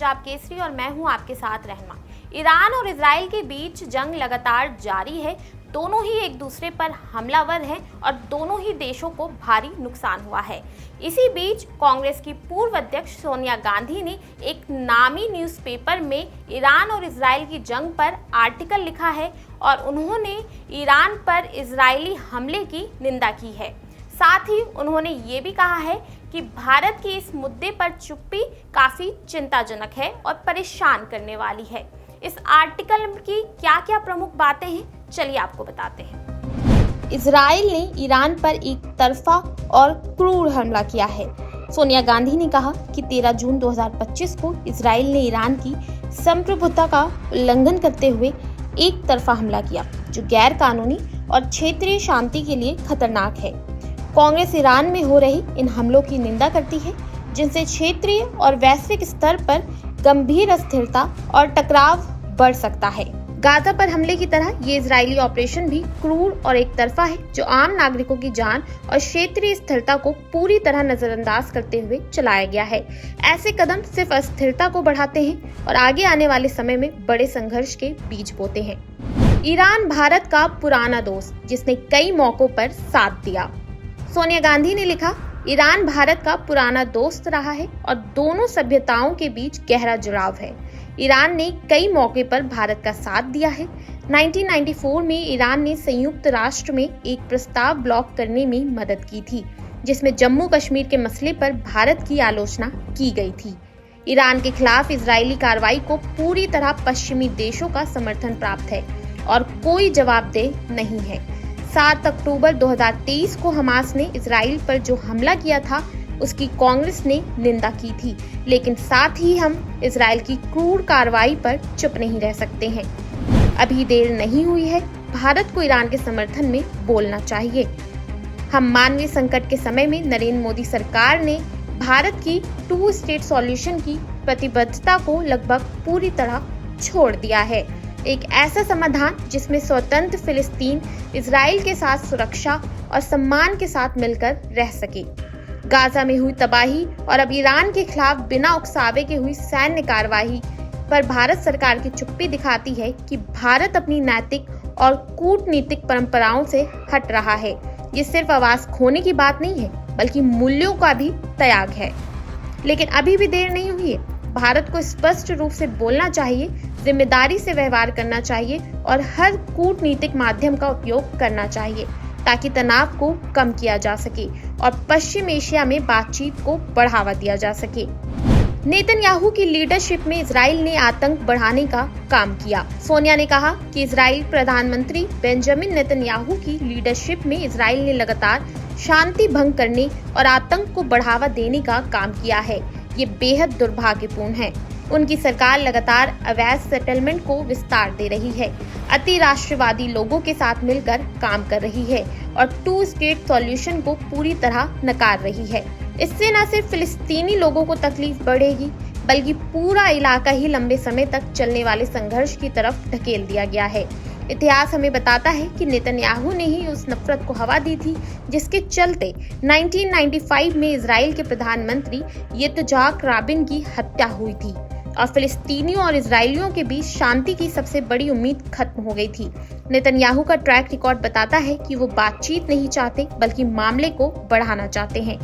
पंजाब केसरी और मैं हूं आपके साथ रहमा। ईरान और इजराइल के बीच जंग लगातार जारी है। दोनों ही एक दूसरे पर हमलावर हैं और दोनों ही देशों को भारी नुकसान हुआ है। इसी बीच कांग्रेस की पूर्व अध्यक्ष सोनिया गांधी ने एक नामी न्यूज़पेपर में ईरान और इजराइल की जंग पर आर्टिकल लिखा है और उन्होंने ईरान पर इजरायली हमले की निंदा की है। साथ ही उन्होंने ये भी कहा है कि भारत की इस मुद्दे पर चुप्पी काफ़ी चिंताजनक है और परेशान करने वाली है। इस आर्टिकल की क्या क्या प्रमुख बातें हैं, चलिए आपको बताते हैं। इजराइल ने ईरान पर एक तरफा और क्रूर हमला किया है। सोनिया गांधी ने कहा कि 13 जून 2025 को इजराइल ने ईरान की संप्रभुता का उल्लंघन करते हुए एक तरफा हमला किया, जो गैर कानूनी और क्षेत्रीय शांति के लिए खतरनाक है। कांग्रेस ईरान में हो रही इन हमलों की निंदा करती है, जिनसे क्षेत्रीय और वैश्विक स्तर पर गंभीर अस्थिरता और टकराव बढ़ सकता है। गाजा पर हमले की तरह ये इजरायली ऑपरेशन भी क्रूर और एक तरफा है, जो आम नागरिकों की जान और क्षेत्रीय स्थिरता को पूरी तरह नजरअंदाज करते हुए चलाया गया है। ऐसे कदम सिर्फ अस्थिरता को बढ़ाते हैं और आगे आने वाले समय में बड़े संघर्ष के बीज बोते हैं। ईरान भारत का पुराना दोस्त, जिसने कई मौकों पर साथ दिया। सोनिया गांधी ने लिखा, ईरान भारत का पुराना दोस्त रहा है और दोनों सभ्यताओं के बीच गहरा जुड़ाव है। ईरान ने कई मौके पर भारत का साथ दिया है। 1994 में ईरान ने संयुक्त राष्ट्र में एक प्रस्ताव ब्लॉक करने में मदद की थी, जिसमें जम्मू कश्मीर के मसले पर भारत की आलोचना की गई थी। ईरान के खिलाफ इजरायली कार्रवाई को पूरी तरह पश्चिमी देशों का समर्थन प्राप्त है और कोई जवाबदेह नहीं है। 7 अक्टूबर 2023 को हमास ने इजराइल पर जो हमला किया था, उसकी कांग्रेस ने निंदा की थी, लेकिन साथ ही हम इजराइल की क्रूर कार्रवाई पर चुप नहीं रह सकते हैं। अभी देर नहीं हुई है, भारत को ईरान के समर्थन में बोलना चाहिए। हम मानवीय संकट के समय में नरेंद्र मोदी सरकार ने भारत की 2 स्टेट सॉल्यूशन की प्रतिबद्धता को लगभग पूरी तरह छोड़ दिया है। एक ऐसा समाधान जिसमें स्वतंत्र फिलिस्तीन इजराइल के साथ सुरक्षा और सम्मान के साथ मिलकर रह सके। गाजा में हुई तबाही और अब ईरान के खिलाफ बिना उकसावे के हुई सैन्य कार्रवाई पर भारत सरकार की चुप्पी दिखाती है कि भारत अपनी नैतिक और कूटनीतिक परंपराओं से हट रहा है। ये सिर्फ आवाज खोने की बात नहीं है, बल्कि मूल्यों का भी त्याग है। लेकिन अभी भी देर नहीं हुई है। भारत को स्पष्ट रूप से बोलना चाहिए, जिम्मेदारी से व्यवहार करना चाहिए और हर कूटनीतिक माध्यम का उपयोग करना चाहिए, ताकि तनाव को कम किया जा सके और पश्चिम एशिया में बातचीत को बढ़ावा दिया जा सके। नेतन्याहू की लीडरशिप में इजराइल ने आतंक बढ़ाने का काम किया। सोनिया ने कहा कि इजराइल प्रधानमंत्री बेंजामिन नेतन्याहू की लीडरशिप में इजराइल ने लगातार शांति भंग करने और आतंक को बढ़ावा देने का काम किया है। ये बेहद दुर्भाग्यपूर्ण है। उनकी सरकार लगातार अवैध सेटलमेंट को विस्तार दे रही है, अति राष्ट्रवादी लोगों के साथ मिलकर काम कर रही है और 2 स्टेट सॉल्यूशन को पूरी तरह नकार रही है। इससे न सिर्फ फिलिस्तीनी लोगों को तकलीफ बढ़ेगी, बल्कि पूरा इलाका ही लंबे समय तक चलने वाले संघर्ष की तरफ ढकेल दिया गया है। इतिहास हमें बताता है कि नेतन्याहू ने ही उस नफरत को हवा दी थी, जिसके चलते 1995 में इजराइल के प्रधानमंत्री यित्ज़हाक राबिन की हत्या हुई थी और फिलिस्तीनियों और इजरायलियों के बीच शांति की सबसे बड़ी उम्मीद खत्म हो गई थी। नेतन्याहू का ट्रैक रिकॉर्ड बताता है कि वो बातचीत नहीं चाहते, बल्कि मामले को बढ़ाना चाहते हैं।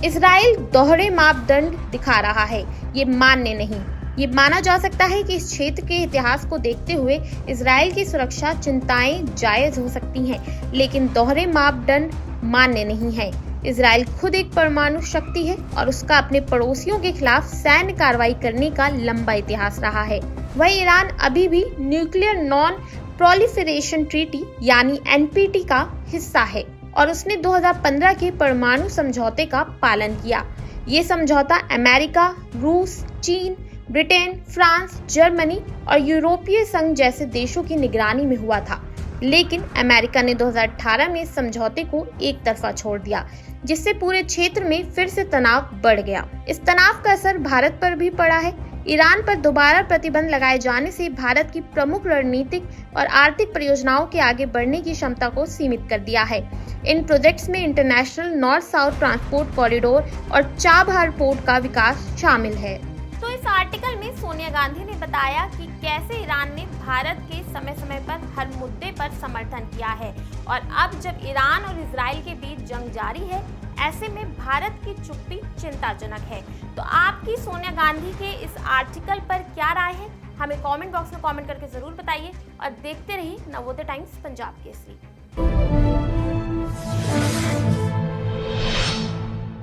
इजराइल दोहरे मापदंड दिखा रहा है, ये मान्य नहीं। ये माना जा सकता है कि इस क्षेत्र के इतिहास को देखते हुए इजराइल की सुरक्षा चिंताएं जायज हो सकती हैं, लेकिन दोहरे मापदंड मान्य नहीं है। इजराइल खुद एक परमाणु शक्ति है और उसका अपने पड़ोसियों के खिलाफ सैन्य कार्रवाई करने का लंबा इतिहास रहा है। वहीं ईरान अभी भी न्यूक्लियर नॉन प्रोलिफरेशन ट्रीटी यानी NPT का हिस्सा है और उसने 2015 के परमाणु समझौते का पालन किया। ये समझौता अमेरिका, रूस, चीन, ब्रिटेन, फ्रांस, जर्मनी और यूरोपीय संघ जैसे देशों की निगरानी में हुआ था, लेकिन अमेरिका ने 2018 में इस समझौते को एक तरफा छोड़ दिया, जिससे पूरे क्षेत्र में फिर से तनाव बढ़ गया। इस तनाव का असर भारत पर भी पड़ा है। ईरान पर दोबारा प्रतिबंध लगाए जाने से भारत की प्रमुख रणनीतिक और आर्थिक परियोजनाओं के आगे बढ़ने की क्षमता को सीमित कर दिया है। इन प्रोजेक्ट्स में international north south transport corridor और चाबहार पोर्ट का विकास शामिल है। तो इस इस आर्टिकल में सोनिया गांधी ने बताया कि कैसे ईरान ने भारत के समय समय पर हर मुद्दे पर समर्थन किया है और अब जब ईरान और इजराइल के बीच जंग जारी है, ऐसे में भारत की चुप्पी चिंताजनक है। तो आपकी सोनिया गांधी के इस आर्टिकल पर क्या राय है, हमें कमेंट बॉक्स में कमेंट करके जरूर बताइए और देखते रहिए नवोदय टाइम्स पंजाब केसरी।